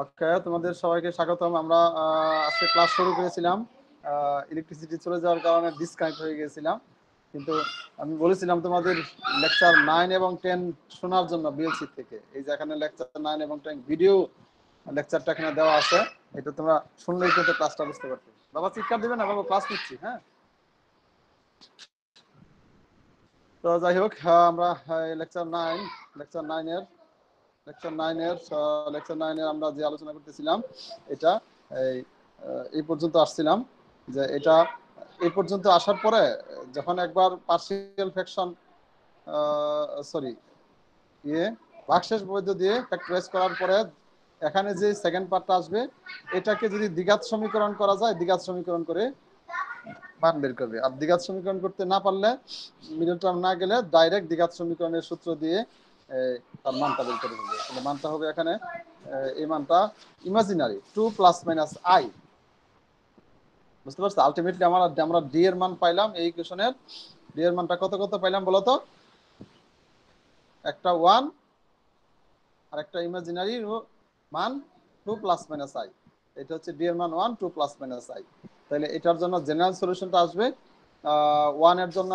ওকে, তোমাদের সবাইকে স্বাগতম। আমরা আজকে ক্লাস শুরু করেছিলাম, ইলেকট্রিসিটি চলে যাওয়ার কারণে ডিসকানেক্ট হয়ে গিয়েছিলাম, কিন্তু আমি বলেছিলাম তোমাদের লেকচার 9 এবং 10 শোনার জন্য বিএলসি থেকে। এই যে এখানে লেকচার 9 এবং 10 ভিডিও লেকচারটা এখানে দেওয়া আছে, এটা তোমরা শুনলেই কিন্তু ক্লাসটা বুঝতে পারবে। বাবা চিৎকার দিবে না, বাবা ক্লাস নিচ্ছি। হ্যাঁ, তো যাই হোক, আমরা লেকচার 9 এর আমরা যে আলোচনা করতেছিলাম, এটা এই পর্যন্ত আসছিলাম। যে এটা এই পর্যন্ত আসার পরে যখন একবার পার্শিয়াল ফ্র্যাকশন ভাগশেষ বৈধ দিয়ে ফ্যাক্টরাইজ করার পরে এখানে যে সেকেন্ড পার্টটা আসবে, এটাকে যদি দ্বিঘাত সমীকরণ করা যায়, দ্বিঘাত সমীকরণ করে মান বের করবে। আর দ্বিঘাত সমীকরণ করতে না পারলে, মিডল টার্ম না গেলে ডাইরেক্ট দ্বিঘাত সমীকরণের সূত্র দিয়ে তার মানটা বের করে দেবে। তাহলে মানটা হবে এখানে, এই মানটা ইমাজিনারি 2 ± i। বুঝতে পারছো? আলটিমেটলি আমরা ডি এর মান পাইলাম এই ইকুয়েশনের। ডি এর মানটা কত কত পাইলাম বলো তো? একটা 1 আর একটা ইমাজিনারি মান 2 ± i। এটা হচ্ছে ডি এর মান 1, 2 ± i। তাহলে এটার জন্য জেনারেল সলিউশনটা আসবে 1 এর জন্য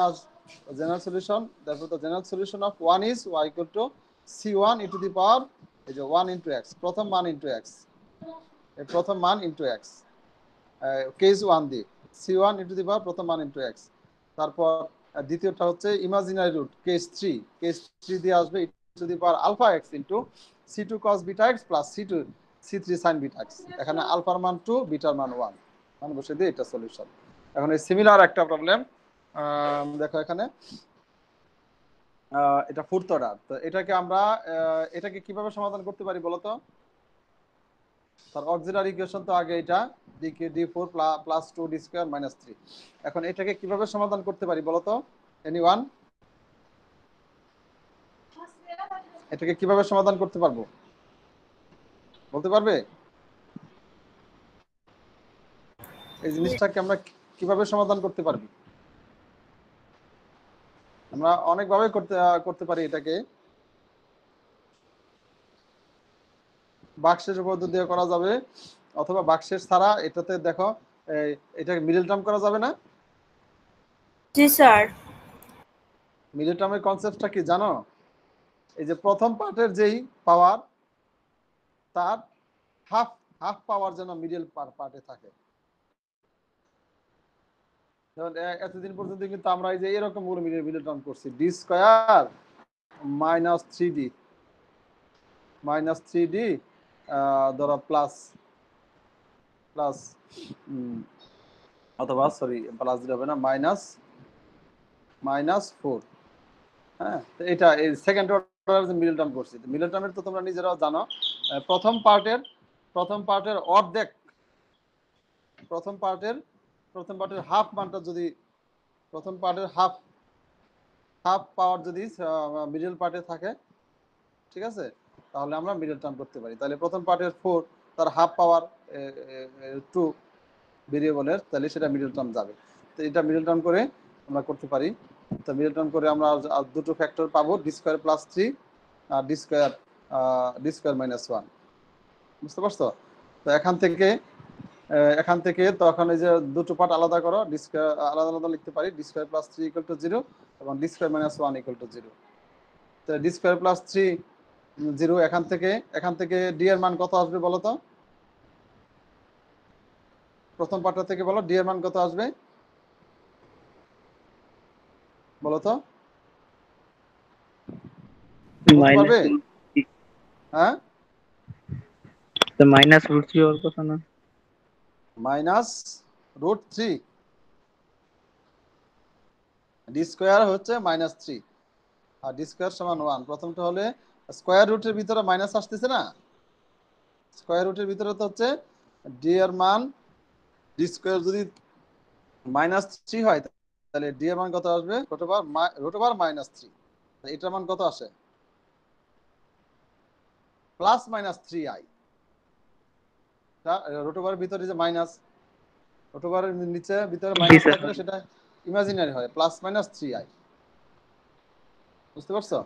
general solution. therefore the general solution of 1 is y equal to c1 e to the power এই যে 1 into x, প্রথম মান into x, এই প্রথম মান into x, কেস 1 দিয়ে c1 e to the power প্রথম মান into x। তারপর দ্বিতীয়টা হচ্ছে ইমাজিনারি রুট কেস 3 দিয়ে আসবে e to the power alpha x into c2 cos beta x plus c3 sin beta x। এখানে আলফার মান 2, বিটার মান 1 মান বসে দিয়ে এটা সলিউশন। এখন এই সিমিলার একটা প্রবলেম দেখো এখানে, এটা ফোর্থ অর্ডার। তো এটাকে কিভাবে সমাধান করতে পারি বলো তো? তার অক্সিলারি ইকুয়েশন তো আগে এটা d4 + 2d² - 3। এখন এটাকে কিভাবে সমাধান করতে পারি বলো তো? এনিওয়ান এটাকে কিভাবে সমাধান করতে পারবো, বলতে পারবে? এই জিনিসটাকে আমরা কিভাবে সমাধান করতে পারবি? আমরা অনেকভাবে করতে পারি এটাকে। বাক্সের পদ্ধতি দিয়ে করা যাবে, অথবা বাক্সের ছাড়া এটাতে দেখো এটাকে মিডল টার্ম করা যাবে না? জি স্যার। মিডল টার্মের কনসেপ্টটা কি জানো? এই যে প্রথম পার্টের যেই পাওয়ার, তার হাফ পাওয়ার যেন মিডল পার্টে থাকে। এতদিন পর্যন্ত কিন্তু আমরা এই যে এরকম মিডল টার্ম করছি, d² - 3d ধরো প্লাস অথবা সরি প্লাস দিলে হবে না, -4। হ্যাঁ, তো এটা এই সেকেন্ড অর্ডার যে মিডল টার্ম করছি। মিডল টার্মের তো তোমরা নিজেরাও জানো, প্রথম পার্টের অর্ধেক, প্রথম পার্টের হাফ মানটা যদি, প্রথম পার্টের হাফ পাওয়ার যদি মিডল পার্টে থাকে, ঠিক আছে, তাহলে আমরা মিডল টার্ম করতে পারি। তাহলে প্রথম পার্টের 4, তার হাফ পাওয়ার 2 ভেরিয়েবলের, তাহলে সেটা মিডল টার্ম যাবে। তো এটা মিডল টার্ম করে আমরা করতে পারি। তো মিডল টার্ম করে আমরা দুটো ফ্যাক্টর পাবো, d² + 3 আর d² - 1। বুঝতে পারছো? তো এখান থেকে তখন এই যে দুটো পার্ট আলাদা করো, আলাদা আলাদা লিখতে পারি, d² + 3 = 0 এবং d² - 1 = 0। তো d² + 3 0, এখান থেকে d এর মান কত আসবে বলো তো? প্রথম পার্টটা থেকে বলো, d এর মান কত আসবে বলো তো? বলতে পারবে? হ্যাঁ, -√3 ওর কথা না, -√3। d² হচ্ছে -3 আর d² = 1। প্রথমটা হলে স্কয়ার রুটের ভিতরে মাইনাস আসতেছে না, স্কয়ার রুটের ভিতরে তো হচ্ছে d এর মান, d² যদি -3 হয়, তাহলে d এর মান কত আসবে? √−3। এটার মান কত আসে? +-3i। √এর ভিতরে যে মাইনাস, √এর নিচে ভিতরে মাইনাস থাকলে সেটা ইমাজিনারি হয়, +-3i। বুঝতে পারছো?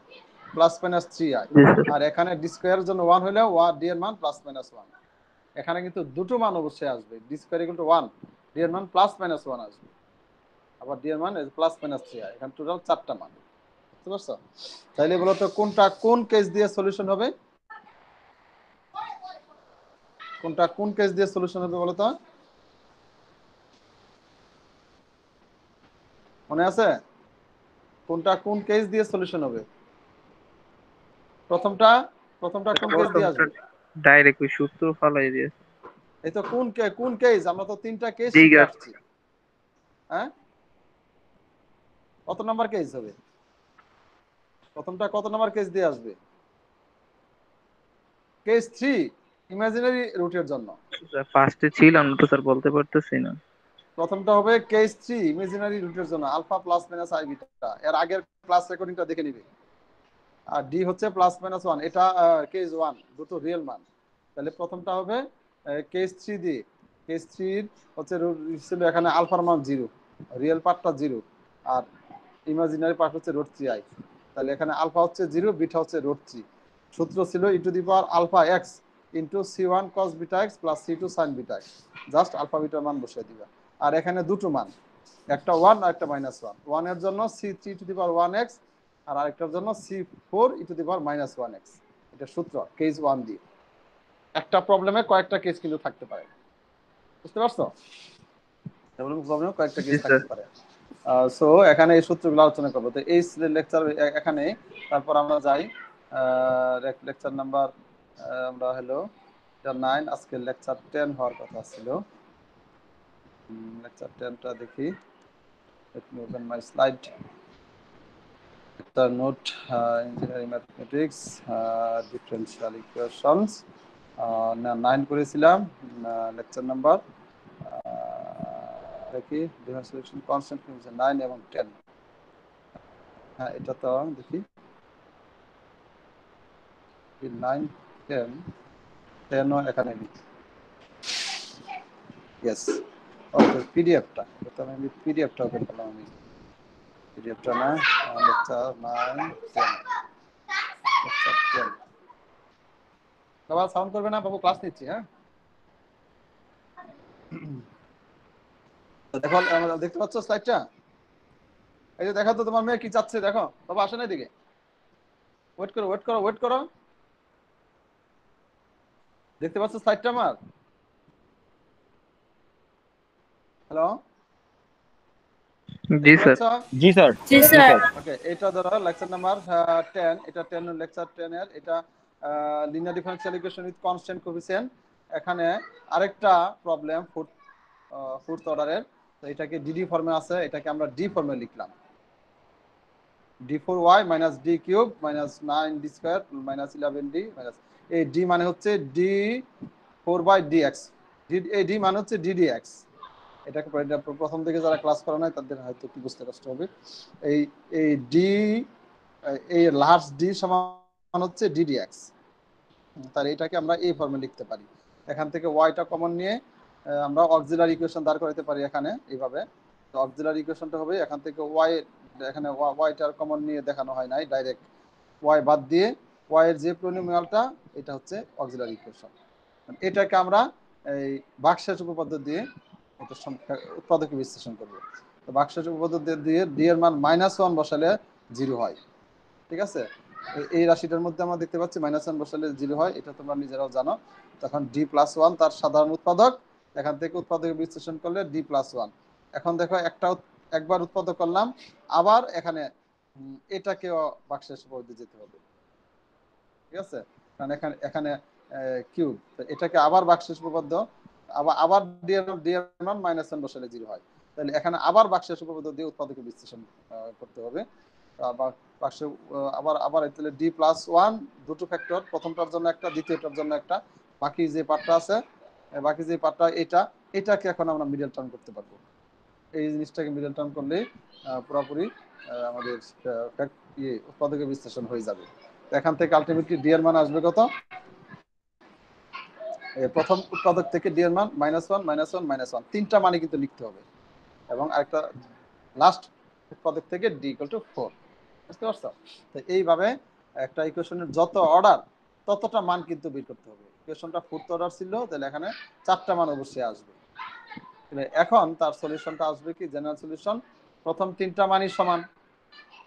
+-3i। আর এখানে d² এর জন্য 1 হলেও d এর মান +-1। এখানে কিন্তু দুটো মান অবশ্যই আসবে, D square equal to 1, D এর মান প্লাস মাইনাস 1 আসবে, আবার ডি এর মান প্লাস মাইনাস 3 হয়। এখানে টোটাল 4টা মান, বুঝতে পারছো? তাইলে বলো তো কোনটা কোন কেস দিয়ে সলিউশন হবে, কোনটা কোন কেস দিয়ে সলিউশন হবে বলো তো, মনে আছে? কোনটা কোন কেস দিয়ে সলিউশন হবে? প্রথমটা প্রথমটা কোন কেস দিয়ে প্রথমটা আসবে? ডাইরেক্ট ওই সূত্র ফলাই দিয়েছে। এই তো কোন কেস, আমরা তো 3টা কেস শিখে জিগার আসছি। হ্যাঁ, কত নাম্বার কেস হবে? প্রথমটা কত নাম্বার কেস দিয়ে আসবে? কেস 3, ইমাজিনারি রুটের জন্য। ফার্স্টে ছিলাম না তো স্যার, বলতে পারতেছি না। প্রথমটা হবে কেস 3, ইমাজিনারি রুটের জন্য, alpha plus minus i beta. এর আগের ক্লাস রেকর্ডিংটা দেখে নিবে। আর ডি হচ্ছে প্লাস মাইনাস 1, এটা কেস 1, দুটো রিয়েল মান। তাহলে প্রথমটা হবে কেস 3 দিয়ে। কেস 3 হচ্ছে ছিল এখানে আলফার মান 0, রিয়েল পার্টটা 0, আর ইমাজিনারি পার্ট হচ্ছে √3i। তাহলে এখানে আলফা হচ্ছে 0, বিটা হচ্ছে √3। সূত্র ছিল e to the power alpha x into c1 cos beta x plus c2 sin beta x. Just alpha বিটার মান বসিয়ে দিবা। আর এখানে দুটো মান, একটা 1 আর একটা -1। 1 এর জন্য c3 two the power 1x, আর আরেকটার জন্য c4 E to the power -1x। এটা সূত্র কেস 1 দিয়ে। একটা প্রবলেমে কয়েকটা কেস কিন্তু থাকতে পারে, বুঝতে পারছো? প্রবলেমে কয়েকটা জি কেস স্যার। থাকতে পারে। সো এখানে এই সূত্রগুলো আলোচনা করবো। তো এই লেকচার এখানে, তারপর আমরা যাই লেকচার নাম্বার, আমরা হলো 9, আজকে লেকচার 10 হওয়ার কথা ছিল। লেকচার 10টা দেখি, let me open my slide. The note, engineering mathematics, differential equations, 9 করেছিলাম। লেকচার নাম্বার দেখি, differential constant 9 এবং 10। হ্যাঁ, এটা তো দেখি 9, 10, 10 ও এখানে ইয়েস। ওকে, পিডিএফটা, এটা আমি পিডিএফটা ওপেন করলাম। আমি পিডিএফটা না, লেকচার 9, 10, লেকচার 10। বাবা সাউন্ড করবে না বাবু, ক্লাস নিচ্ছি। হ্যাঁ, দেখো, আমরা দেখতে পাচ্ছ স্লাইডটা? এই যে দেখো তো তোমার মেয়ে কি চাচ্ছে, দেখো বাবা, আসে না এদিকে, ওয়েট করো ওয়েট করো ওয়েট করো। দেখতে পাচ্ছ স্লাইডটা আমার? হ্যালো, জি দেখতে স্যার। পাচ্ছ? জি স্যার। জি জি স্যার। স্যার। ওকে, এটা ধরো লেকচার নাম্বার 10, এটা 10 লেকচার 10 এর, এটা linear differential equation with constant coefficient. এখানে আরেকটা প্রবলেম ফোর্থ অর্ডারের, তো এটাকে ডিডি ফর্মে আছে, এটাকে আমরা ডি ফর্মে লিখলাম। d4y minus D cube minus 9d square minus 11d minus, এই ডি মানে হচ্ছে d4/dx, এই ডি মানে হচ্ছে ddx। এটাকে প্রথম থেকে যারা ক্লাস করা নাই তাদের হয়তো একটু বুঝতে কষ্ট হবে। এই এই ডি, এই লার্জ ডি সমান হচ্ছে ddx। তাহলে এটাকে আমরা এই ফর্মে লিখতে পারি। এখান থেকে ওয়াইটা কমন নিয়ে আমরা অক্সিলারি ইকুয়েশন দাঁড় করাতে পারি এখানে এইভাবে। তো অক্সিলারি ইকুয়েশনটা হবে এখান থেকে ওয়াই, এখানে ওয়াইটার কমন নিয়ে দেখানো হয় নাই, ডাইরেক্ট ওয়াই বাদ দিয়ে ওয়াই এর যে পলিনোমিয়ালটা, এটা হচ্ছে অক্সিলারি ইকুয়েশন। এটাকে আমরা এই ভাগশেষ উপপাদ্য দিয়ে এটা উৎপাদকে বিশ্লেষণ করব। তো ভাগশেষ উপপাদ্য দিয়ে ডি এর মান -1 বসালে 0 হয়, ঠিক আছে? এই রাশিটার মধ্যে আমরা দেখতে পাচ্ছি -1 বসালে 0 হয়, এটা তোমরা নিজেরাও জানো। তখন d+1 তার সাধারণ উৎপাদক, এখান থেকে উৎপাদক বিশ্লেষণ করলে d+1। এখন দেখো একবার উৎপাদক করলাম, আবার এখানে এটাকেও ভাগশেষ উপপাদ্যে যেতে হবে, ঠিক আছে? কারণ এখানে এখানে কিউব, তো এটাকে আবার ভাগশেষ উপপাদ্য, আবার ডি এর মান -1 বসালে 0 হয়। তাহলে এখানে আবার ভাগশেষ উপপাদ্য দিয়ে উৎপাদকে বিশ্লেষণ করতে হবে। আবার আবার আবার তাহলে d+1 দুটো ফ্যাক্টর, প্রথমটার জন্য একটা, দ্বিতীয়টার জন্য একটা, বাকি যে পার্টটা আছে, বাকি যে পার্টটা এটাকে এখন আমরা মিডল টার্ম করতে পারবো। এই জিনিসটাকে মিডল টার্ম করলে পুরোপুরি আমাদের উৎপাদকে বিশ্লেষণ হয়ে যাবে। এখান থেকে আলটিমেটলি ডি এর মান আসবে কত? প্রথম উৎপাদক থেকে ডি এর মান -1 -1 -1, তিনটা মানে কিন্তু লিখতে হবে, এবং আরেকটা লাস্ট উৎপাদক থেকে ডি = 4, বুঝতে পারছো? তো এইভাবে একটা ইকুয়েশনের যত অর্ডার ততটা মান কিন্তু বের করতে হবে। কোয়েশ্চনটা 4th অর্ডার ছিল, তাহলে এখানে 4টা মান অবশ্যই আসবে। এখন তার সলিউশনটা আসবে কি, জেনারেল সলিউশন, প্রথম 3টা মানই সমান।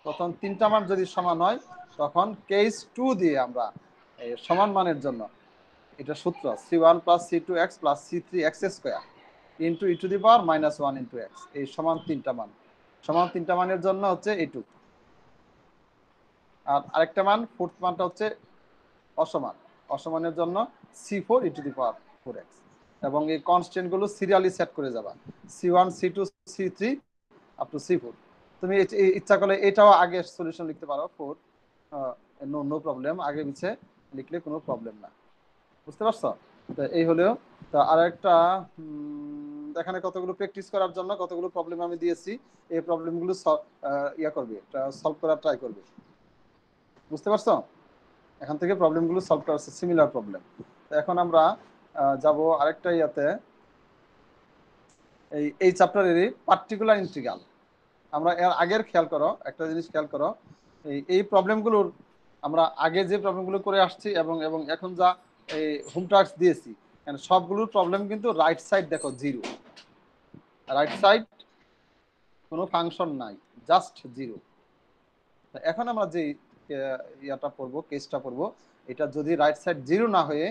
প্রথম 3টা মান যদি সমান হয় তখন কেস 2 দিয়ে আমরা এই সমান মানের জন্য, এটা সূত্র c1 + c2x + c3x square into e to the power -1 into x, এই সমান 3টা মান। সমান 3টা মানের জন্য হচ্ছে এইটুক। আর আরেকটা মান 4th মানটা হচ্ছে অসমান, অসমানের জন্য c4 e to the power 4x, এবং এই কনস্ট্যান্ট গুলো সিরিয়ালি সেট করে যাবা, c1 c2 c3 up to c4। তুমি ইচ্ছা করলে এটাও আগে সলিউশন লিখতে পারো, 4 নো প্রবলেম, আগে পিছে লিখলে কোনো প্রবলেম না। বুঝতে পারছো? তো এই হলেও তো আরেকটা এখানে কতগুলো প্র্যাকটিস করার জন্য কতগুলো প্রবলেম আমি দিয়েছি, এই প্রবলেমগুলো করবে, সলভ করার ট্রাই করবে। বুঝতে পারছো? এখান থেকে প্রবলেমগুলো সলভ করা হচ্ছে, সিমিলার প্রবলেম। তো এখন আমরা যাব আরেকটা ইয়াতে, এই চ্যাপ্টারেরই পার্টিকুলার ইন্টিগ্রাল। আমরা এর আগের খেয়াল করো, একটা জিনিস খেয়াল করো, এই প্রবলেমগুলোর আমরা আগে যে প্রবলেমগুলো করে আসছি এবং এবং এখন যা এই হোম টাস্ক দিয়েছি, সবগুলোর প্রবলেম কিন্তু রাইট সাইড দেখো 0, রাইট সাইড কোনো ফাংশন নাই, জাস্ট 0। এখন আমরা যে ইয়াটা পড়বো, কেসটা পড়বো, এটা যদি রাইট সাইড 0 না হয়ে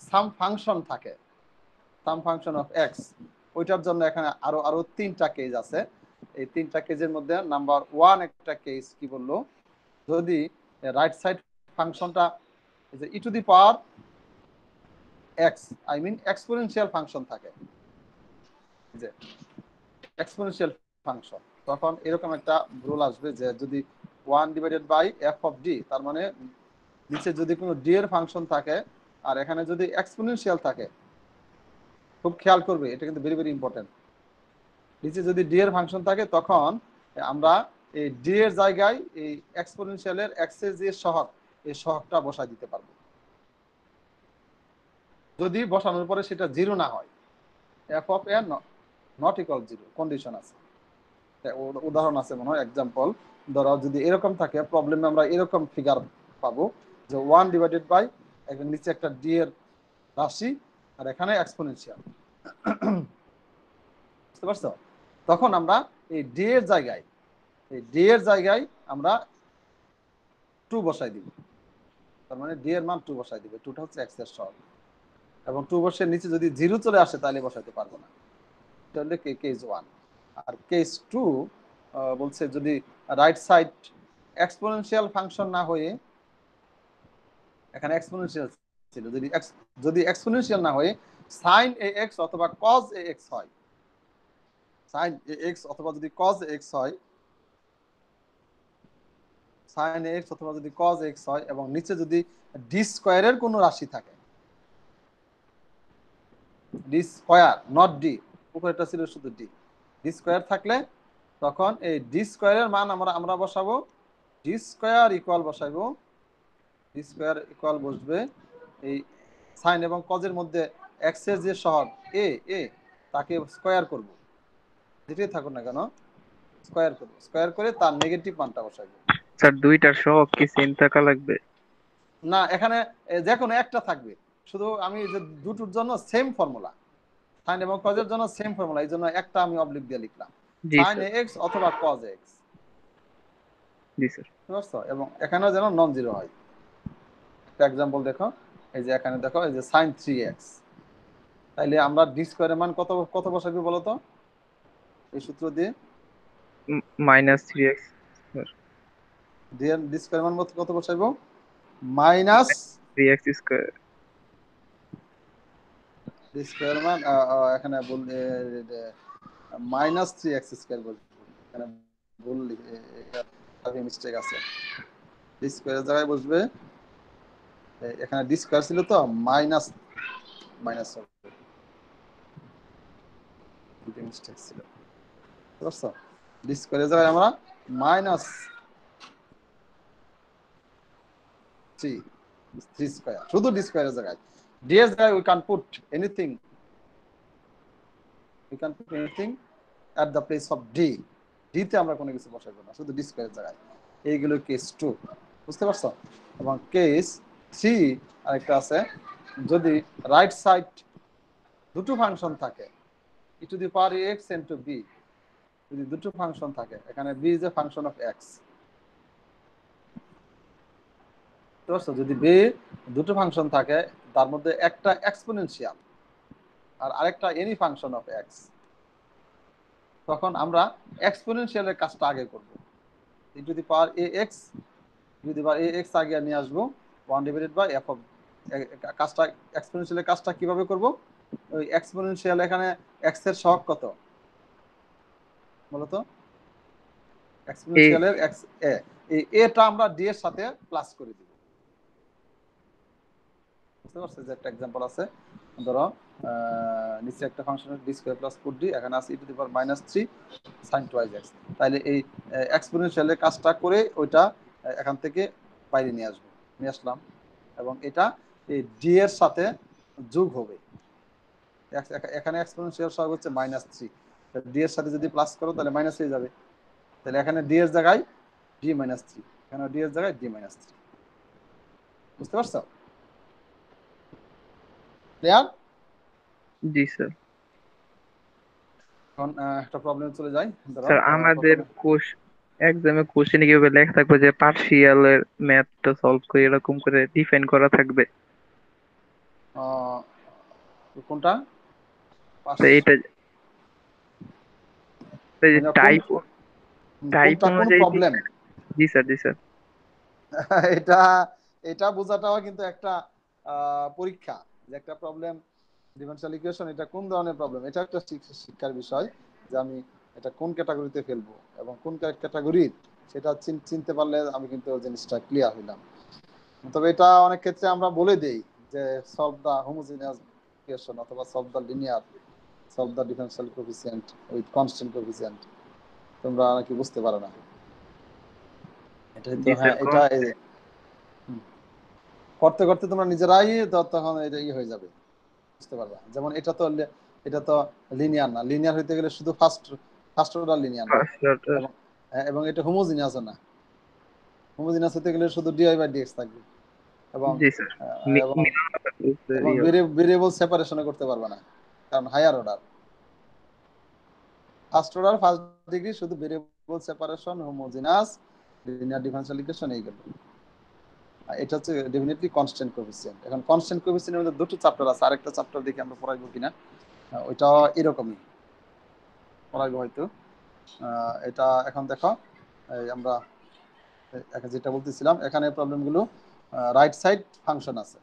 সাম ফাংশন থাকে, সাম ফাংশন অফ এক্স, ওইটার জন্য এখানে আরো 3টা কেস আছে। এই 3টা কেসের মধ্যে নাম্বার 1 একটা কেস কি বললো, যদি রাইট সাইড ফাংশনটা e to the power x, I mean exponential function থাকে, যে এক্সপোনেনশিয়াল ফাংশন, তখন এরকম একটা রুল আসবে যে যদি 1/f(d), তার মানে নিচে যদি কোনো d এর ফাংশন থাকে আর এখানে যদি এক্সপোনেনশিয়াল থাকে, খুব খেয়াল করবে, এটা কিন্তু ভেরি ভেরি ইম্পর্টেন্ট। নিচে যদি d এর ফাংশন থাকে তখন আমরা এই d এর জায়গায় এই এক্সপোনেনশিয়ালের x এর যে সহগ, এই সহগটা বসায় দিতে পারবো, যদি বসানোর পরে সেটা 0 না হয়, f(a) নট ইকুয়াল 0 কন্ডিশন আছে। উদাহরণ আছে মনে হয়, এক্সাম্পল ধরো যদি এরকম থাকে, প্রবলেমে আমরা এরকম ফিগার পাবো যে 1/, এখানে নিচে একটা d এর রাশি আর এখানে এক্সপোনেনশিয়াল। বুঝতে পারছো? তখন আমরা এই d এর জায়গায় আমরা 2 বসাই দিব, তার মানে d এর মান 2 বসাই দিবে, 2টা হচ্ছে x এর সহগ, এবং 2 বসে নিচে যদি 0 চলে আসে তাহলে বসাইতে পারবো না। এটা হলো কেস 1। আর কেস 2 বলছে যদি রাইট সাইড এক্সপোনেনশিয়াল ফাংশন না হয়ে, এখানে এক্সপোনেনশিয়াল ছিল, যদি এক্সপোনেনশিয়াল না হয়ে sin ax অথবা cos ax হয়, sin ax অথবা যদি cos ax হয়, sin ax অথবা যদি cos ax হয়, এবং নিচে যদি d স্কয়ারের কোনো রাশি থাকে, d স্কয়ার নট d, উপরেরটা ছিল শুধু d, d স্কয়ার থাকলে তখন এই d স্কয়ারের মান আমরা বসাবো, d স্কয়ার ইকুয়াল বসাবো, d স্কয়ার ইকুয়াল বসবে এই sin এবং cos এর মধ্যে x এর যে সহগ a তাকে স্কয়ার করব, যেটাই থাকুক না কেন স্কয়ার করব, স্কয়ার করে তার নেগেটিভ মানটা বসাবো। স্যার দুইটার সহগ কি সেম থাকা লাগবে? না, এখানে যে কোনো একটা থাকবে, শুধু আমি যে দুটোর জন্য সেম ফর্মুলা, sin এবং cos এর জন্য সেম ফর্মুলা, এই জন্য একটা আমি অবলিক দিয়ে লিখলাম, জি sin স্যার, ax অথবা cos ax। জি স্যার। বুঝতে পারছো? এবং এখানেও যেন নন জিরো হয়। একটা এক্সাম্পল দেখো, এই যে এখানে দেখো, এই যে sin 3x, তাইলে আমরা d স্কয়ারের মান কত কত বসাবো বলো তো এই সূত্র দিয়ে? -3x স্যার, d স্কয়ারের মান কত বসাবো? Minus 3x square. d square মান এখানে ভুল, -3x স্কয়ার বলবো, এখানে ভুল মিস্টেক আছে, d স্কয়ারের জায়গায় বসবে, এখানে d স্কয়ার ছিল তো মাইনাস, মিস্টেক ছিল, বুঝতে পারছো? d স্কয়ারের জায়গায় আমরা -3 স্কয়ার, শুধু d স্কয়ারের জায়গায়, d এর জায়গায় we can put anything at the place of d, d তে আমরা কোনো কিছু বসাবো না, শুধু d স্কয়ারের জায়গায়। এইগুলো কেস 2, বুঝতে পারছো? এবং কেস 3 আরেকটা আছে, যদি রাইট সাইড দুটো ফাংশন থাকে e to the power x into b, যদি দুটো ফাংশন থাকে, এখানে b is a function of x, বুঝতে পারছো? যদি b দুটো ফাংশন থাকে, তার মধ্যে একটা এক্সপোনেনশিয়াল আর আরেকটা এনি ফাংশন অফ x, তখন আমরা এক্সপোনেনশিয়ালের কাজটা আগে করব। e to the power ax, e to the power ax আগে নিয়ে আসবো 1 ডিভাইডেড বাই f অফ, কাজটা এক্সপোনেনশিয়ালের কাজটা কিভাবে করব? ওই এক্সপোনেনশিয়াল এখানে x এর সহগ কত বলতো? এ এক্সপোনেনশিয়ালের x a, এই এটা আমরা d এর সাথে প্লাস করে দিব, বুঝতে পারছো? যে একটা एग्जांपल আছে, ধরো নিচে একটা ফাংশনের d স্কয়ার প্লাস 4d, এখানে আছে e to the power -3 sin twice x, তাহলে এই এক্সপোনেনশিয়ালের কাজটা করে ওইটা এখান থেকে বাইরে নিয়ে আসবো, নিয়ে আসলাম, এবং এটা এই d এর সাথে যোগ হবে। এখানে এক্সপোনেনশিয়াল সহগ হচ্ছে -3, d এর সাথে যদি প্লাস করো তাহলে মাইনাস হয়ে যাবে, তাহলে এখানে d এর জায়গায় d - 3, এখানে d এর জায়গায় d - 3, বুঝতে পারছো? ক্লিয়ার? জি স্যার। এখন একটা প্রবলেম চলে যাই, ধরো স্যার আমাদের প্রথমে এক্সামে কোশ্চেনে কিভাবে লেখা থাকবে যে পার্শিয়ালের ম্যাথটা সলভ করে এরকম করে ডিফাইন করা থাকবে? আহ, কোনটা তো এটা এই যে মানে টাইপ টাইপ কোনটা কোন অনুযায়ী প্রবলেম? জি স্যার, জি স্যার। এটা এটা বোঝাটাও কিন্তু একটা পরীক্ষা, যে একটা প্রবলেম ডিফারেনশিয়াল ইকুয়েশন এটা কোন ধরনের প্রবলেম, এটা একটা শিক্ষার বিষয়, যে আমি এটা কোন ক্যাটাগরিতে ফেলবো এবং কোন ক্যাটাগরি, সেটা চিনতে পারলে আমি কিন্তু জিনিসটা ক্লিয়ার হইলাম। তবে এটা অনেক ক্ষেত্রে আমরা বলে দেই যে সলভ দা হোমোজেনিয়াস ইকুয়েশন অথবা solve the linear, solve the differential coefficient with constant coefficient, তোমরা নাকি বুঝতে পারো না, এটাই তো। জি স্যার হ্যাঁ, এটা করতে করতে তোমরা নিজেরাই তখন এটা হয়ে যাবে, বুঝতে পারবা। যেমন এটা তো লিনিয়ার না, লিনিয়ার হইতে গেলে শুধু ফার্স্ট ফার্স্ট অর্ডার লিনিয়ার না, ফার্স্ট। এবং এবং এটা হোমোজিনিয়াসও না, হোমোজিনিয়াস হতে গেলে শুধু ডিআই বাই ডিএক্স থাকবে, এবং জি স্যার। এবং এবং ইয়ে হবে। ভেরিয়েবল সেপারেশনে করতে পারবে না, কারণ higher order, first order first degree শুধু variable separation, homogeneous, linear differential equation, এইগুলো। এটা হচ্ছে ডেফিনেটলি কনস্ট্যান্ট কোএফিসিয়েন্ট। এখন কনস্ট্যান্ট কোএফিসিয়েন্টের মধ্যে দুটো চ্যাপ্টার আছে, আরেকটা চ্যাপ্টার দেখি আমরা পড়াইবো কিনা, ওইটা এরকমই পড়াইবো হয়তো। এটা এখন দেখো, আমরা যেটা বলতেছিলাম, এখানে প্রবলেমগুলো রাইট সাইড ফাংশন আছে,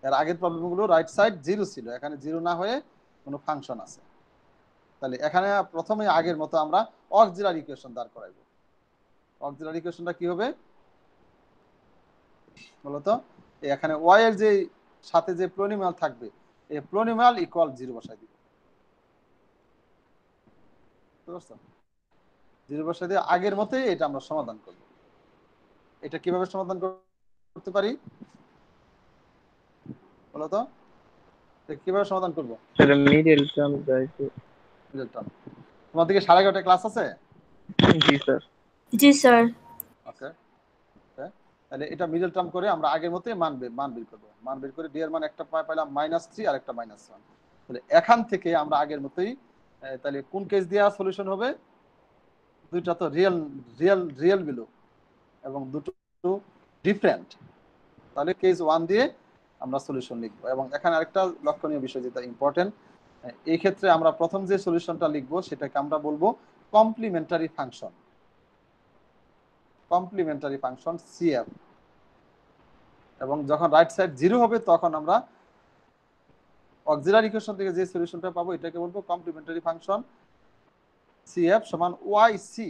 এর আগের প্রবলেমগুলো রাইট সাইড জিরো ছিল, এখানে জিরো না হয়ে কোনো ফাংশন আছে, তাহলে এখানে প্রথমে আগের মতো আমরা অক্সিলারি ইকুয়েশন দাঁড় করাইব। অক্সিলারি ইকুয়েশনটা কি হবে বলতো? এখানে ওয়াই এর যে সাথে যে প্রোনিমাল থাকবে, এই প্রোনিমাল ইকুয়াল জিরো বসাই দিব, বুঝতে পারছো? জিরো বসাই দিয়ে আগের মতোই এটা আমরা সমাধান করব। এটা কিভাবে সমাধান করতে পারি বলতো? কিভাবে সমাধান করব? তাহলে মিডল টার্ম যাইতো। মিডল টার্ম, তোমার দিকে 11:30 ক্লাস আছে? জি স্যার। জি স্যার। ওকে, তাহলে এটা মিডল টার্ম করে আমরা আগের মতোই মান বের করব। মান বের করে ডি এর মান একটা পাইলাম -3 আর একটা -1, তাহলে এখান থেকে আমরা আগের মতোই, তাহলে কোন কেস দিয়া সলিউশন হবে? দুইটা তো রিয়েল রিয়েল রিয়েল ভ্যালু এবং দুটো ডিফারেন্ট, তাহলে কেস 1 দিয়ে আমরা সলিউশন লিখব। এবং এখানে আরেকটা লক্ষণীয় বিষয় যেটা ইম্পর্টেন্ট, এই ক্ষেত্রে আমরা প্রথম যে সলিউশনটা লিখব সেটাকে আমরা বলবো complementary function, complimentary function CF, এবং যখন রাইট সাইড জিরো হবে তখন আমরা অক্সিলারি ইকুয়েশন থেকে যে সলিউশনটা পাবো এটাকে বলবো কমপ্লিমেন্টারি ফাংশন সিএফ সমান y c,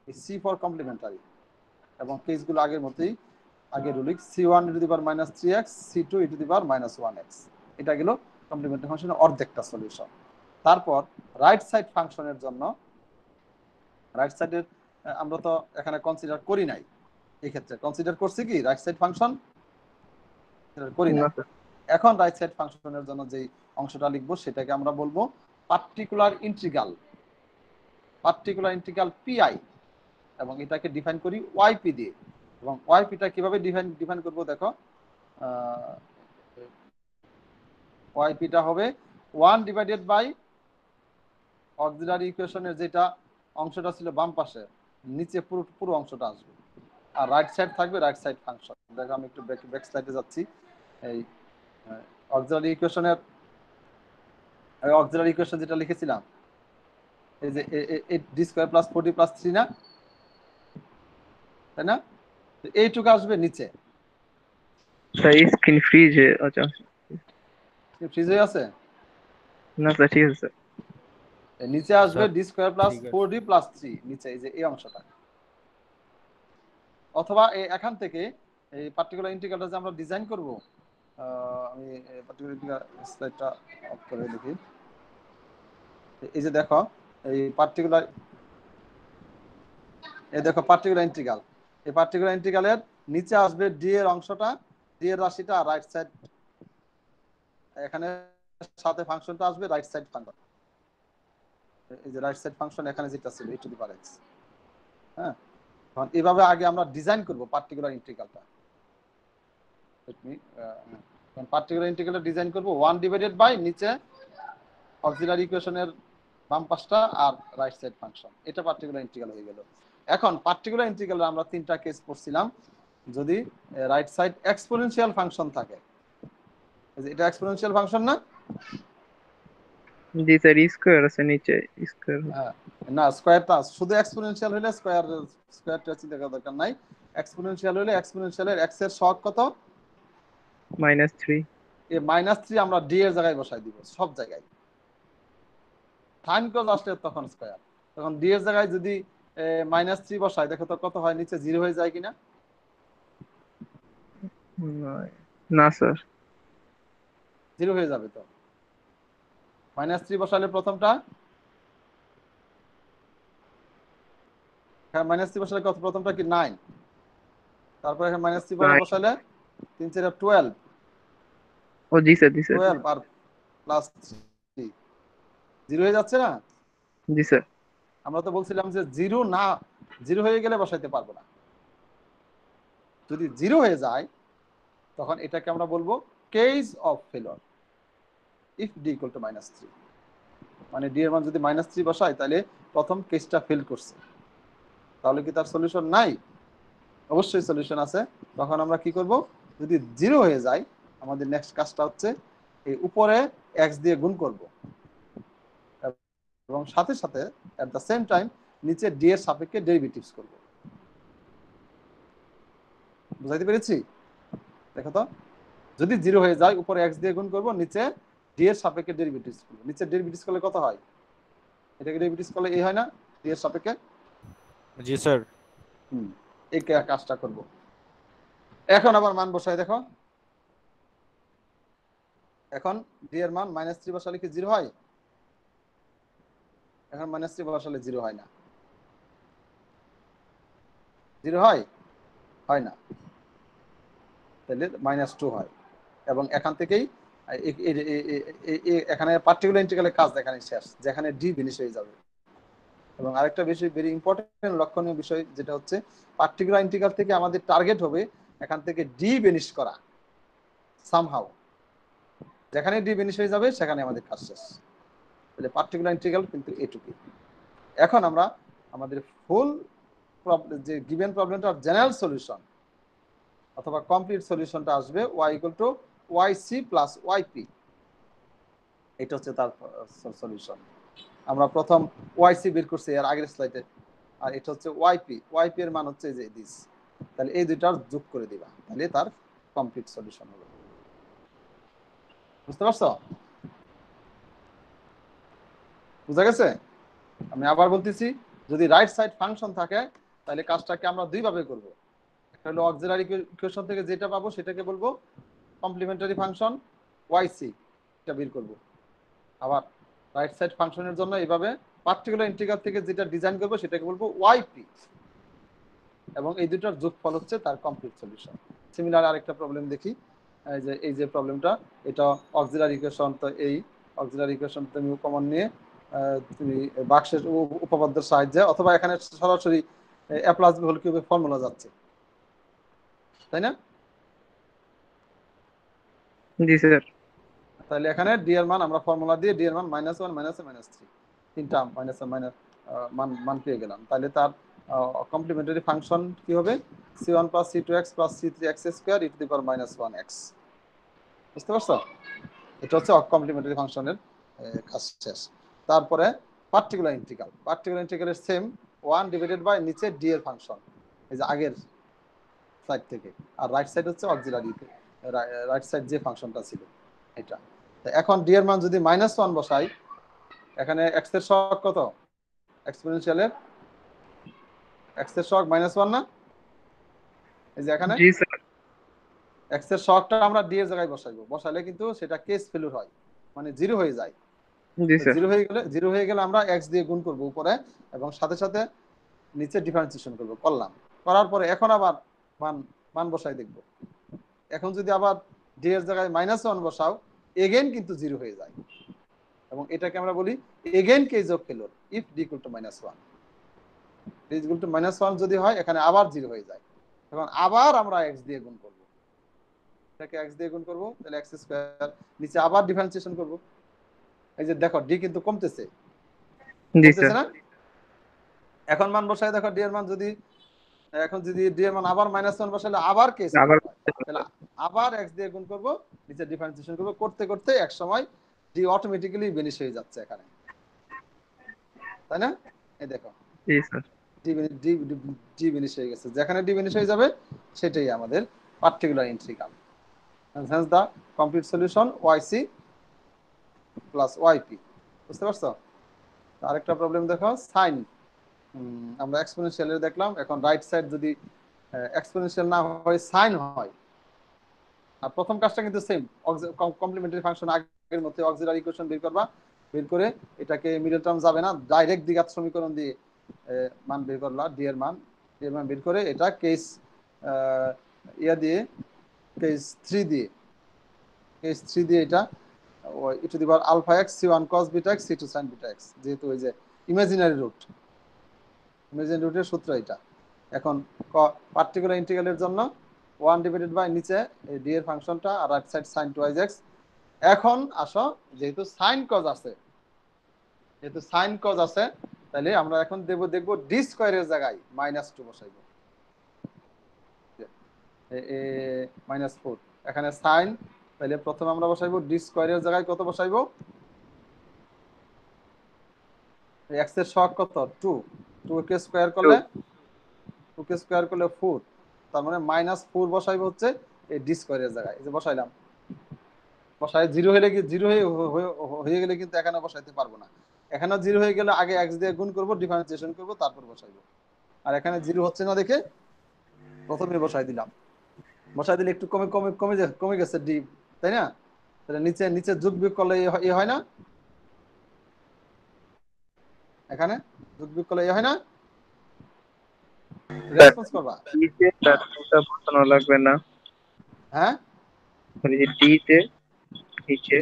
c for complementary, এবং কেসগুলো আগের মতোই, আগের ruling c1 e to the power -3x, c2 e to the power -1x, এটা গেল কমপ্লিমেন্টারি ফাংশনের অর্ধেকটা সলিউশন। তারপর রাইট সাইড ফাংশনের জন্য, রাইট সাইডের আমরা তো এখানে কনসিডার করি নাই, এই ক্ষেত্রে কনসিডার করছি কি রাইট সাইড ফাংশন করি না নাই। স্যার। এখন রাইট সাইড ফাংশনের জন্য যেই অংশটা লিখবো সেটাকে আমরা বলবো particular integral, particular integral PI, এবং এটাকে ডিফাইন করি ওয়াইপি দিয়ে। এবং ওয়াইপিটা কিভাবে ডিফাইন করবো দেখো, ওয়াইপিটা হবে 1 ডিভাইডেড বাই অক্সিলারি ইকুয়েশনের যেটা অংশটা ছিল বাম পাশে, নিচে পুরো পুরো অংশটা আসবে, আর রাইট সাইড থাকবে রাইট সাইড ফাংশন। দেখো আমি একটু ব্যাক সাইডে যাচ্ছি। এই অক্সিলারি ইকুয়েশন যেটা লিখেছিলাম, এই যে D square plus 4d plus 3 না, তাই না? তো এইটুকু আসবে নিচে, স্যার স্ক্রিন ফ্রিজে, আচ্ছা ফ্রিজ হয়ে আছে। না স্যার ঠিক আছে স্যার। নিচে আসবে স্যার ডি স্কয়ার প্লাস ঠিক আছে 4d প্লাস 3, নিচে এই যে এই অংশটা। অথবা এখান থেকে এই পার্টিকুলার ইন্টিগ্রালটা যে আমরা ডিজাইন করব, আমি পার্টিকুলার ইন্টিগ্রাল স্লাইডটা অফ করে দেখি। এই যে দেখো এই পার্টিকুলার, এই দেখো পার্টিকুলার ইন্টিগ্রাল, এই পার্টিকুলার ইন্টিগ্রালের নিচে আসবে ডি এর অংশটা, ডি এর রাশিটা, আর রাইট সাইড এখানে সাথে ফাংশনটা আসবে রাইট সাইড ফাংশন। এই যে রাইট সাইড ফাংশন এখানে যেটা ছিল e to the power x। হ্যাঁ, তখন এইভাবে আগে আমরা ডিজাইন করব পার্টিকুলার ইন্টিগ্রালটা। লেট মি পার্টিকুলার ইন্টিগ্রালটা ডিজাইন করব 1 ডিভাইডেড বাই নিচে অক্সিলারি ইকুয়েশনের বাম পাশটা আর রাইট সাইড ফাংশন, এটা পার্টিকুলার ইন্টিগ্রাল হয়ে গেল। এখন পার্টিকুলার ইন্টিগ্রালে আমরা তিনটা কেস পড়ছিলাম। যদি রাইট সাইড এক্সপোনেনশিয়াল ফাংশন থাকে, এটা এক্সপোনেনশিয়াল ফাংশন না? জি স্যার স্কোয়ার আছে নিচে, স্কোয়ার না, স্কয়ারটা শুধু এক্সপোনেনশিয়াল হলে স্কয়ারটা চিন্তা করার দরকার নাই। এক্সপোনেনশিয়াল হলে এক্সপোনেনশিয়ালের x এর সহগ কত? -3। এই -3 আমরা d এর জায়গায় বসাই দিব সব জায়গায়। সাইন কজ আসলে তখন স্কয়ার, তখন d এর জায়গায় যদি -3 বসাই, দেখো তো কত হয়, নিচে 0 হয়ে যায় কিনা? না স্যার 0 হয়ে যাবে। তো -3 বসালে প্রথমটা, হ্যাঁ -3 বসালে কত? প্রথমটা কি 9, তারপর এখানে -3 বসালে 3 4 12, ও জি স্যার জি স্যার 12 আর প্লাস 3, 0 হয়ে যাচ্ছে না? জি স্যার। আমরা তো বলছিলাম যে 0 না, 0 হয়ে গেলে বসাইতে পারবো না। যদি 0 হয়ে যায় তখন এটাকে আমরা বলবো case of failure if d = -3। মানে d এর মান যদি -3 বসাই তাহলে প্রথম কেসটা ফেল করছে, তাহলে কি তার সলিউশন নাই? অবশ্যই সলিউশন আছে। তখন আমরা কি করব, যদি 0 হয়ে যায় আমাদের নেক্সট কাজটা হচ্ছে এই উপরে x দিয়ে গুণ করব, এবং সাথে সাথে এট দ্য সেম টাইম নিচে d এর সাপেক্ষে ডেরিভেটিভস করব। বুঝাইতে পেরেছি? দেখো তো, যদি 0 হয়ে যায় উপরে x দিয়ে গুণ করব, নিচে d এর সাপেক্ষে ডেরিভেটিভস করব। নিচে ডেরিভেটিভস করলে কত হয়? এটাকে ডেরিভেটিভস করলে এই হয় না, d এর সাপেক্ষে? জি স্যার এই কাজটা করব। এখন আবার মান বসাই দেখো, এখন d এর মান -3 বসালে কি 0 হয়? এখন -3 বসালে 0 হয় না। 0 হয়? হয় না। তাহলে -2 হয়। এবং এখান থেকেই এখানে পার্টিকুলার ইন্টিগ্রালের কাজ এখানে শেষ, যেখানে d ফিনিশ হয়ে যাবে। এবং আরেকটা বেশি ভেরি ইম্পর্টেন্ট লক্ষণীয় বিষয় যেটা হচ্ছে পার্টিকুলার ইন্টিগ্রাল থেকে আমাদের টার্গেট হবে এখান থেকে d ফিনিশ করা সামহাউ। যেখানে d ফিনিশ হয়ে যাবে সেখানে আমাদের কাজ শেষ। তাহলে পার্টিকুলার ইন্টিগ্রাল কিন্তু এটুকুই। এখন আমরা আমাদের ফুল যে গিভেন প্রবলেমটার জেনারেল সলিউশন অথবা কমপ্লিট সলিউশনটা আসবে y = yc + yp। এটা হচ্ছে তার সলিউশন। আমরা প্রথম yc বের করছি এর আগের স্লাইডে, আর এটা হচ্ছে yp এর মান হচ্ছে যে দিস। তাহলে এই দুইটার যোগ করে দিবা, তাহলে তার কমপ্লিট সলিউশন হবে। বুঝতে পারছো? বুঝা গেছে? আমি আবার বলতেছি, যদি রাইট সাইড ফাংশন থাকে তাহলে কাজটাকে আমরা দুই ভাবে করব। একটা হলো অক্সিলারি ইকুয়েশন থেকে যেটা পাবো সেটাকে বলবো কমপ্লিমেন্টারি ফাংশন yc, এটা বের করব। আবার রাইট সাইড ফাংশনের জন্য এইভাবে পার্টিকুলার ইন্টিগ্রাল থেকে যেটা ডিজাইন করব সেটাকে বলবো yp, এবং এই দুটোর যোগফল হচ্ছে তার কমপ্লিট সলিউশন। সিমিলার আরেকটা প্রবলেম দেখি। এই যে প্রবলেমটা, এটা অক্সিলারি ইকুয়েশন। তো এই অক্সিলারি ইকুয়েশন তুমি কমন নিয়ে তুমি বাক্সের উপপাদ্যের সাহায্যে, অথবা এখানে সরাসরি a + b হোল কিউবের ফর্মুলা যাচ্ছে, তাই না? জি স্যার। তাহলে এখানে ডি এর মান আমরা ফর্মুলা দিয়ে ডি এর মান -1 -3 তিনটা -1 মাইনাস মান মান পেয়ে গেলাম। তাহলে তার কমপ্লিমেন্টারি ফাংশন কি হবে? c1 + c2x + c3x² e⁻⁻1x। বুঝতে পারছো? এটা হচ্ছে কমপ্লিমেন্টারি ফাংশনের কাজ শেষ। তারপরে পার্টিকুলার ইন্টিগ্রালের সেম 1 ডিভাইডেড বাই নিচে ডি এর ফাংশন, এই যে আগের সাইড থেকে, আর রাইট সাইড হচ্ছে অক্সিলারি, রাইট সাইড যে ফাংশনটা ছিল এটা। তো এখন ডি এর মান যদি -1 বসাই, এখানে এক্স এর সহগ কত? এক্সপোনেনশিয়ালের এক্স এর সহগ -1 না? এই যে এখানে জি স্যার। এক্স এর সহগটা আমরা ডি এর জায়গায় বসাইবো, বসালে কিন্তু সেটা কেস ফেলিউর হয়, মানে জিরো হয়ে যায়। জি স্যার। জিরো হয়ে গেলে আমরা এক্স দিয়ে গুণ করব উপরে, এবং সাথে সাথে নিচে ডিফারেন্সিয়েশন করব, করলাম। করার পরে এখন আবার মান মান বসাই দেখব। এখন যদি আবার ডি এর জায়গায় -1 বসাও, এগেইন কিন্তু জিরো হয়ে যায়, এবং এটাকে আমরা বলি again case of failure if D equal to -1। D equal to -1 যদি হয়, এখানে আবার জিরো হয়ে যায়, তখন আবার আমরা এক্স দিয়ে গুণ করব, এটাকে এক্স দিয়ে গুণ করব, তাহলে এক্স স্কয়ার, নিচে আবার ডিফারেন্সিয়েশন করব। এই যে দেখো ডি কিন্তু কমতেছে, জি কমতেছে স্যার। না? এখন মান বসায় দেখো ডি এর মান যদি, এখন যদি ডি এর মান আবার -1 বসালে আবার কেস আবার হয়, তাহলে আবার এক্স দিয়ে গুণ করব, নিচে ডিফারেন্সিয়েশন করব, করতে করতে এক সময় ডি অটোমেটিক্যালি ভ্যানিশ হয়ে যাচ্ছে এখানে, তাই না? এই দেখো জি স্যার। ডি ভ্যানিশ হয়ে গেছে, যেখানে ডি ভ্যানিশ হয়ে যাবে সেটাই আমাদের particular integral. Hence the complete solution yc plus yp। বুঝতে পারছো? আরেকটা প্রবলেম দেখো, সাইন, আমরা এক্সপোনেনশিয়ালের দেখলাম, এখন রাইট সাইড যদি এক্সপোনেনশিয়াল না হয় সাইন হয়, আর প্রথম কাজটা কিন্তু সেম, কমপ্লিমেন্টারি ফাংশন আগের মতো অক্সিলারি ইকুয়েশন বের করবা, বের করে এটাকে মিডল টার্ম যাবে না, ডাইরেক্ট দ্বিঘাত সমীকরণ দিয়ে মান বের করলা, ডি এর মান বের করে এটা কেস ইয়া দিয়ে, কেস 3 দিয়ে এটা e⁻⁴ c1 cos βx c2 sin βx, যেহেতু ওই যে ইমাজিনারি রুটের সূত্র এটা। এখন পার্টিকুলার ইন্টিগ্রালের জন্য 1 ডিভাইডেড বাই নিচে ডি এর ফাংশনটা, আর রাইট সাইড sin 2x। এখন আসো, যেহেতু sin cos আছে, তাহলে আমরা এখন দেখব ডি স্কয়ারের জায়গায় -2 বসাইবো, -4 এখানে sin, তাহলে প্রথমে আমরা বসাইবো ডি স্কয়ারের জায়গায় কত বসাইবো? x এর সহগ কত? 2 কে স্কয়ার করলে 4, তার মানে -4 বসাইবো হচ্ছে এই ডি স্কয়ারের জায়গায়, এই যে বসাইলাম। বসাই জিরো হলে কি জিরো হয়ে গেলে কিন্তু এখানে বসাইতে পারবো না, এখানে জিরো হয়ে গেলে আগে x দিয়ে গুণ করব, ডিফারেন্সিয়েশন করব, তারপর বসাইবো। আর এখানে জিরো হচ্ছে না দেখে প্রথমে বসাই দিলাম, বসাই দিলে একটু কমে গেছে ডি, তাই না? তাহলে নিচে যোগ বিয়োগ করলে এ হয় না, এখানে যোগ বিয়োগ করলে এ হয় না, রেসপন্স করবা। নিচে তারটা বসানো লাগবে না, হ্যাঁ, মানে যে ডিতে নিচে।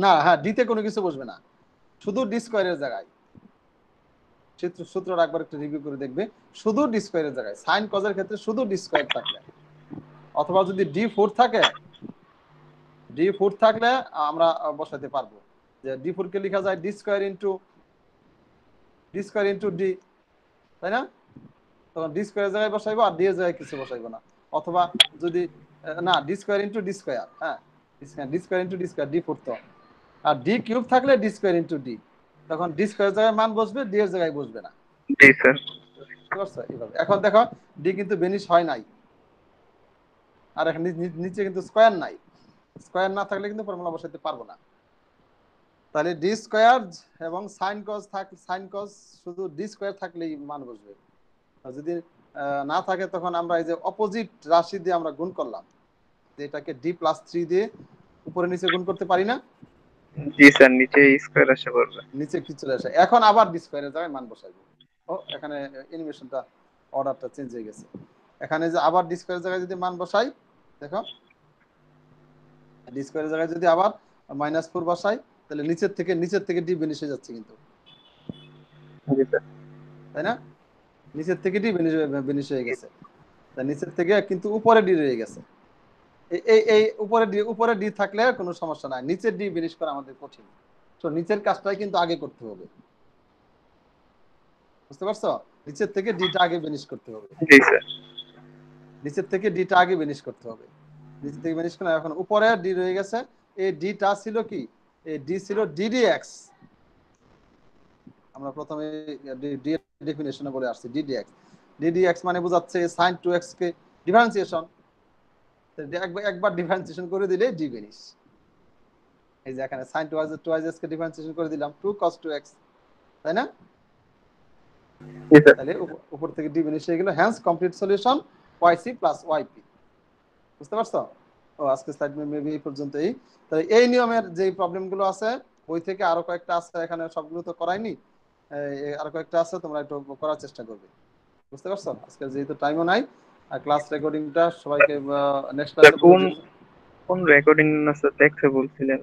না, হ্যাঁ, ডিতে কোনো কিছু বসবে না, শুধু ডি স্কয়ারের জায়গায়। সূত্রটা একবার একটু রিভিউ করে দেখবে, শুধু ডি স্কয়ারের জায়গায়, সাইন কজের ক্ষেত্রে শুধু ডি স্কয়ার থাকলে, অথবা যদি d4 থাকলে আমরা বসাতে পারবো, যে d4 কে লেখা যায় d স্কয়ার ইনটু ডি, তাই না? তখন ডি স্কয়ারের জায়গায় বসাইবো, আর ডি এর জায়গায় কিছু বসাইবো না। অথবা যদি না, D square into D square, হ্যাঁ, D square into D square, d4 তো, আর ডি কিউব থাকলে ডি স্কয়ার ইনটু ডি, তখন ডি স্কয়ারের জায়গায় মান বসবে, ডি এর জায়গায় বসবে না। জি স্যার। বুঝতে পারছো? এইভাবে। এখন দেখো ডি কিন্তু বেনিশ হয় নাই, আর এখানে নিচে কিন্তু স্কয়ার নাই, স্কয়ার না থাকলে কিন্তু ফর্মুলা বসাইতে পারবো না। তাহলে ডি স্কয়ার এবং সাইন কজ শুধু ডি স্কয়ার থাকলেই মান বসবে, আর যদি না থাকে তখন আমরা এই যে অপোজিট রাশি দিয়ে আমরা গুণ করলাম, যে এটাকে ডি প্লাস 3 দিয়ে উপরে নিচে গুণ করতে পারি না, জি স্যার, নিচে স্কয়ার আসে পড়বে। নিচে কি চলে আসে, এখন আবার ডি স্কয়ারের জায়গায় মান বসাইবো। ও, এখানে অ্যানিমেশনটা অর্ডারটা চেঞ্জ হয়ে গেছে, এখানে যে আবার ডি স্কয়ারের জায়গায় যদি মান বসাই, দেখো ডি স্কয়ারের জায়গায় যদি আবার -4 বসাই, তাহলে নিচের থেকে ডি বেনিশ হয়ে যাচ্ছে কিন্তু, জি স্যার। তাই না? নিচের থেকে ডি বেনিশ হয়ে গেছে, তাই নিচের থেকে কিন্তু উপরে ডি রয়ে গেছে, এই উপরে ডি থাকলে কোনো সমস্যা নাই, নিচের ডি ফিনিশ করা আমাদের কঠিন। তো নিচের কাজটাই কিন্তু আগে করতে হবে, বুঝতে পারছো? নিচের থেকে ডিটা আগে ফিনিশ করতে হবে। জি স্যার। নিচের থেকে ডিটা আগে ফিনিশ করতে হবে। নিচের থেকে ফিনিশ করে এখন উপরে ডি রয়ে গেছে। এই ডিটা ছিল কি? এই ডি ছিল ডিডিএক্স। আমরা প্রথমে ডি এর ডেফিনিশনে বলে আসছি ডিডিএক্স। ডিডিএক্স মানে বোঝাচ্ছে sin 2x কে ডিফারেন্সিয়েশন। একবার ডিফারেন্সিয়েশন করে দিলে ডি ফিনিশ। এই যে এখানে sin 2x কে ডিফারেন্সিয়েশন করে দিলাম 2 cos 2x, তাই না? জি স্যার। তাহলে উপর থেকে ডি ফিনিশ হয়ে গেল। Hence complete solution yc + yp। বুঝতে পারছো? ও আজকে স্লাইড মেবি এই পর্যন্তই। তাহলে এই নিয়মের যে প্রবলেমগুলো আছে বই থেকে আরো কয়েকটা আছে, এখানে সবগুলো তো করাইনি, আরো কয়েকটা আছে, তোমরা একটু করার চেষ্টা করবে। বুঝতে পারছো? আজকে যেহেতু টাইমও নাই, আর ক্লাস রেকর্ডিংটা সবাইকে নেক্সট ক্লাসে কোন রেকর্ডিং না স্যার দেখতে বলছিলেন?